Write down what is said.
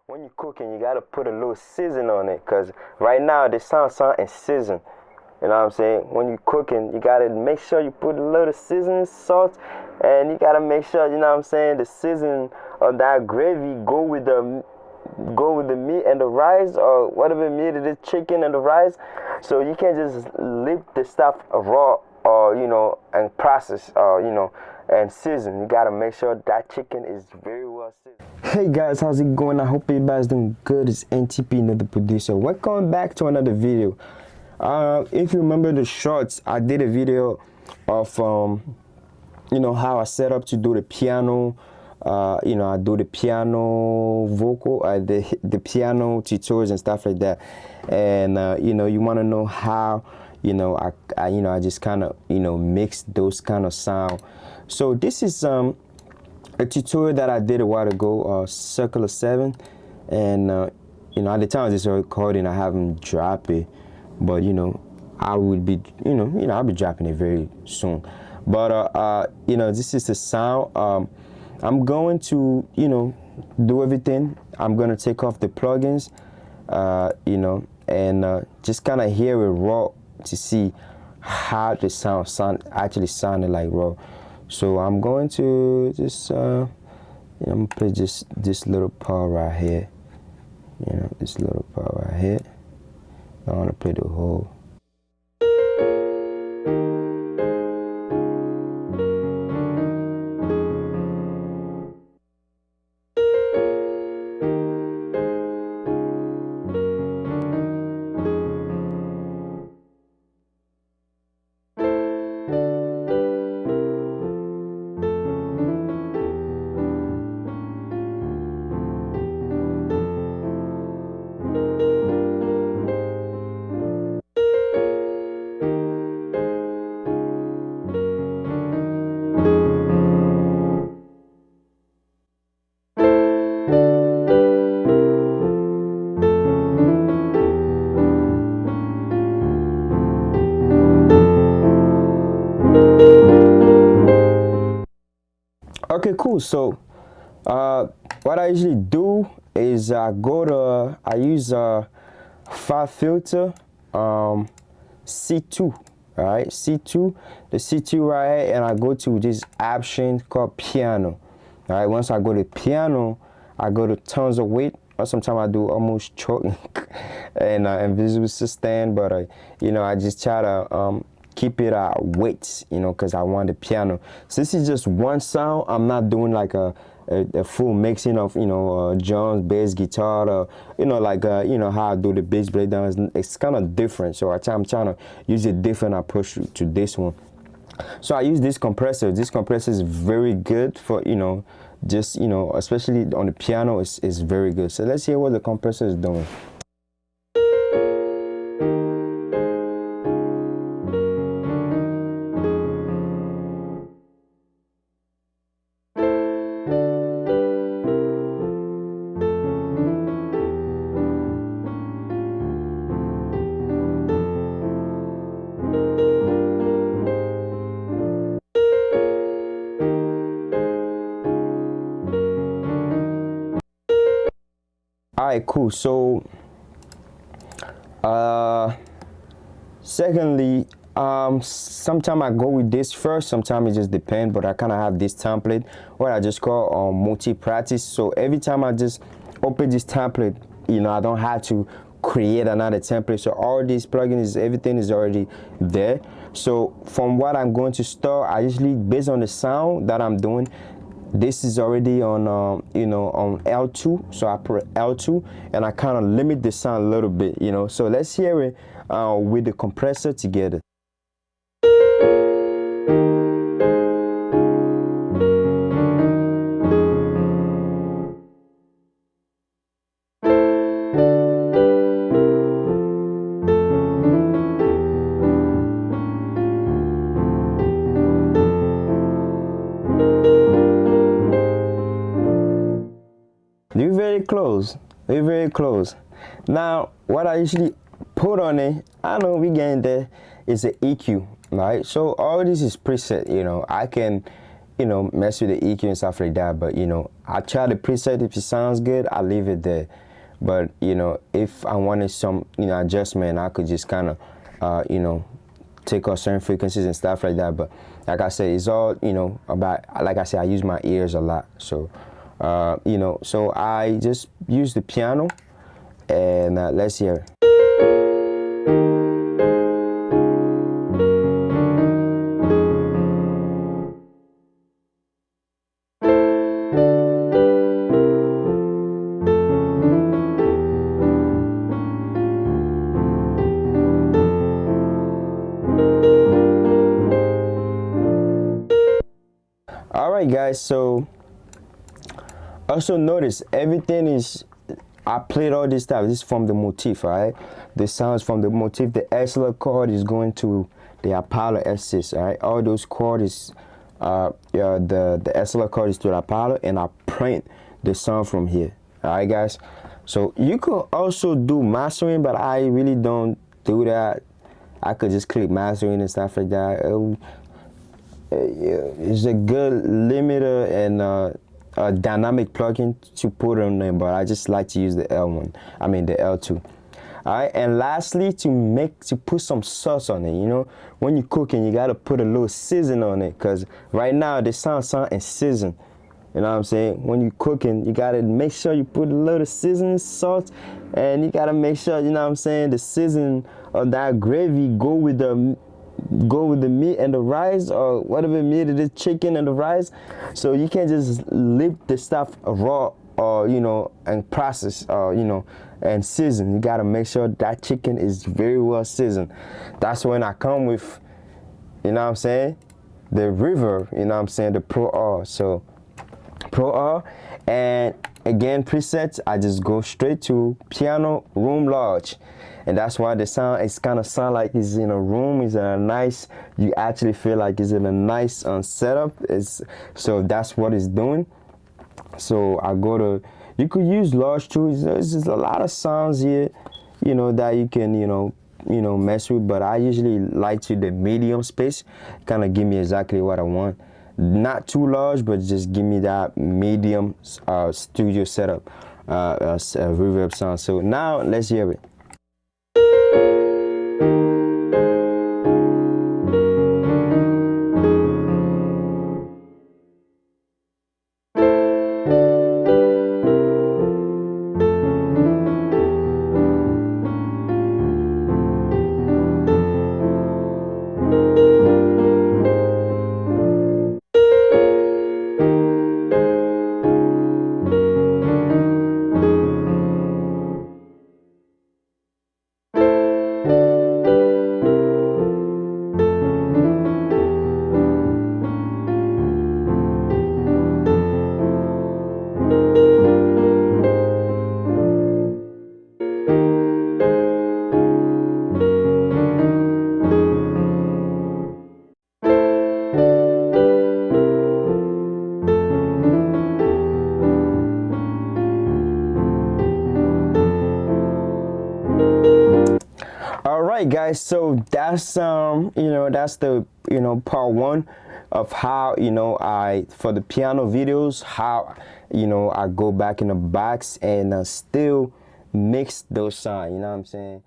when you're cooking, you gotta put a little season on it, cause right now the sound and season. You know what I'm saying? When you're cooking, you gotta make sure you put a little seasoning salt, and you gotta make sure, you know what I'm saying, the season of that gravy go with the meat and the rice, or whatever meat it is, chicken and the rice. So you can't just leave the stuff raw, or and process, or and season. You gotta make sure that chicken is very well seasoned. Hey guys, how's it going? I hope everybody's doing good. It's NTP, another producer. Welcome back to another video. If you remember the shorts, I did a video of how I set up to do the piano. I do the piano vocal, the piano tutorials and stuff like that. And you want to know how I just kind of mix those kind of sound. So this is a tutorial that I did a while ago, circular 7, and at the time of this recording I haven't dropped it, but I would be I'll be dropping it very soon. But this is the sound. I'm going to do everything. I'm going to take off the plugins, and just kind of hear it raw to see how the sound actually sounded like raw. So I'm going to just I'm gonna play just this little part right here. This little part right here. I want to play the whole. Okay, cool. So what I usually do is I use file filter C2, all right, C2, the C2 right here, and I go to this option called piano. All right, once I go to piano, I go to tons of weight, or sometimes I do almost choking and invisible sustain, but I just try to keep it at weights, because I want the piano. So this is just one sound. I'm not doing like a full mixing of drums, bass, guitar, how I do the bass breakdowns. It's kind of different, so I'm trying to use a different approach to this one. So I use this compressor. This compressor is very good for just especially on the piano. It's very good. So let's hear what the compressor is doing. Alright, cool. So secondly, sometimes I go with this first, sometimes it just depends, but I kind of have this template what I just call multi-practice. So every time I just open this template, I don't have to create another template. So all these plugins, everything is already there. So from what I'm going to store, I usually, based on the sound that I'm doing, this is already on on L2, so I put L2 and I kind of limit the sound a little bit, so let's hear it with the compressor together. They're very close. They're very close. Now, what I usually put on it, I know we getting there, is an EQ, right? So all this is preset. I can, you know, mess with the EQ and stuff like that. But you know, I try the preset. If it sounds good, I leave it there. But you know, if I wanted some, you know, adjustment, I could just kind of, you know, take off certain frequencies and stuff like that. But like I said, it's all, you know, about, like I said, I use my ears a lot. So, you know, so I just use the piano, and let's hear it. All right, guys. So also notice everything is, I played all this stuff. This is from the motif, all right? The sounds from the motif. The Esla chord is going to the Apollo S6, all right? All those chords is, yeah, the Esla chord is to the Apollo, and I print the sound from here, all right, guys? So you could also do mastering, but I really don't do that. I could just click mastering and stuff like that. It's a good limiter and a dynamic plugin to put on there, but I just like to use the L1. I mean the L2. All right, and lastly, to put some sauce on it. You know, when you're cooking, you gotta put a little season on it, cause right now the sound and season. You know what I'm saying? When you're cooking, you gotta make sure you put a little seasoning salt, and you gotta make sure, you know what I'm saying, the season of that gravy go with the meat and the rice, or whatever meat it is, chicken and the rice. So you can't just leave the stuff raw, or you know, and process, or you know, and season. You gotta make sure that chicken is very well seasoned. That's when I come with, you know what I'm saying, the reverb, you know what I'm saying, the Pro R. So Pro R, and again presets, I just go straight to piano room large, and that's why the sound is kind of sound like it's in a room. It's in a nice, you actually feel like it's in a nice setup. So that's what it's doing. So I go to, you could use large too. There's just a lot of sounds here, you know, that you can, you know, mess with, but I usually like to the medium space, kind of give me exactly what I want. Not too large, but just give me that medium studio setup, reverb sound. So now let's hear it. Alright guys, so that's you know, that's the, you know, part one of how, you know, for the piano videos, how, you know, I go back in the box and still mix those sounds, you know what I'm saying?